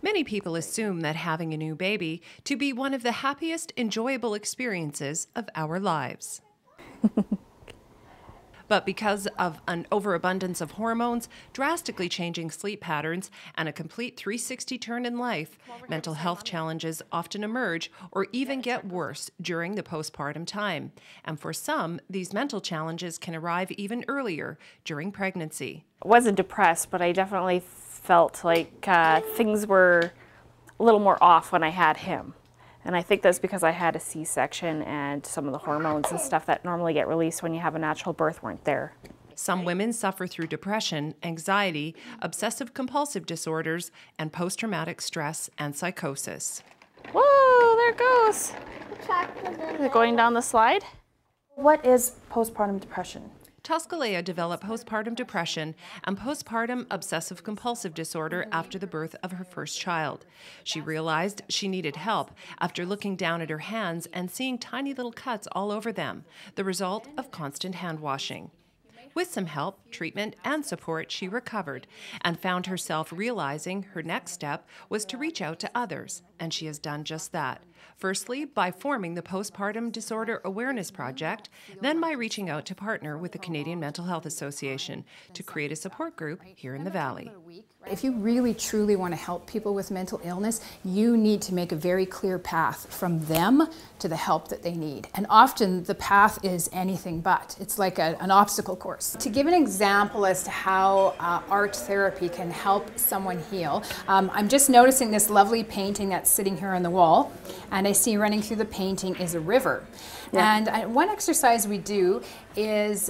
Many people assume that having a new baby to be one of the happiest, enjoyable experiences of our lives. But because of an overabundance of hormones, drastically changing sleep patterns, and a complete 360 turn in life, mental health challenges often emerge or even get worse during the postpartum time. And for some, these mental challenges can arrive even earlier during pregnancy. I wasn't depressed, but I definitely felt like things were a little more off when I had him. And I think that's because I had a C-section and some of the hormones and stuff that normally get released when you have a natural birth weren't there. Some women suffer through depression, anxiety, obsessive-compulsive disorders, and post-traumatic stress and psychosis. Whoa, there it goes. Is it going down the slide? What is postpartum depression? Tuscalea developed postpartum depression and postpartum obsessive-compulsive disorder after the birth of her first child. She realized she needed help after looking down at her hands and seeing tiny little cuts all over them, the result of constant hand washing. With some help, treatment, and support, she recovered and found herself realizing her next step was to reach out to others, and she has done just that. Firstly, by forming the Postpartum Disorder Awareness Project, then by reaching out to partner with the Canadian Mental Health Association to create a support group here in the Valley. If you really truly want to help people with mental illness, you need to make a very clear path from them to the help that they need. And often the path is anything but. It's like an obstacle course. To give an example as to how art therapy can help someone heal, I'm just noticing this lovely painting that's sitting here on the wall, and I see running through the painting is a river. Yeah. And one exercise we do is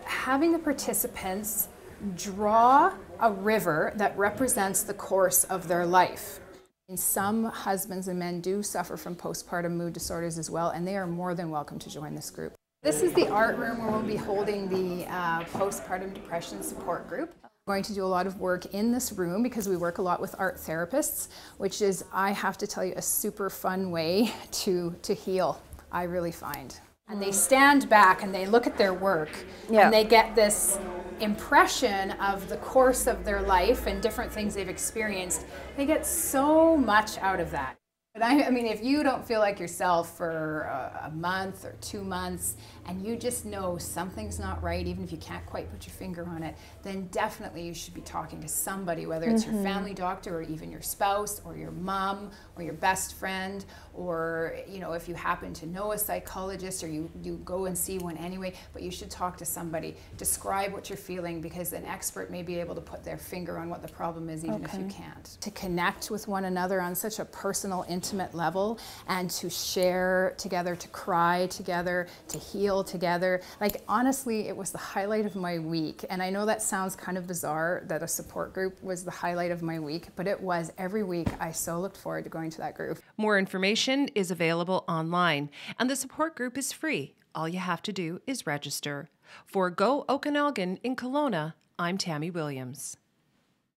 having the participants draw a river that represents the course of their life. And some husbands and men do suffer from postpartum mood disorders as well, and they are more than welcome to join this group. This is the art room where we'll be holding the postpartum depression support group. We're going to do a lot of work in this room because we work a lot with art therapists, which is, I have to tell you, a super fun way to heal, I really find. And they stand back and they look at their work, and they get this impression of the course of their life and different things they've experienced. They get so much out of that. But I mean, if you don't feel like yourself for a month or 2 months, and you just know something's not right, even if you can't quite put your finger on it, then definitely you should be talking to somebody, whether it's your family doctor or even your spouse or your mom or your best friend, or if you happen to know a psychologist, or you go and see one anyway, but you should talk to somebody. Describe what you're feeling, because an expert may be able to put their finger on what the problem is, even if you can't. To connect with one another on such a personal, intimate level, and to share together, to cry together, to heal together. Like, honestly, it was the highlight of my week. And I know that sounds kind of bizarre that a support group was the highlight of my week, but it was. Every week I so looked forward to going to that group. More information is available online, and the support group is free. All you have to do is register. For Go Okanagan in Kelowna, I'm Tammy Williams.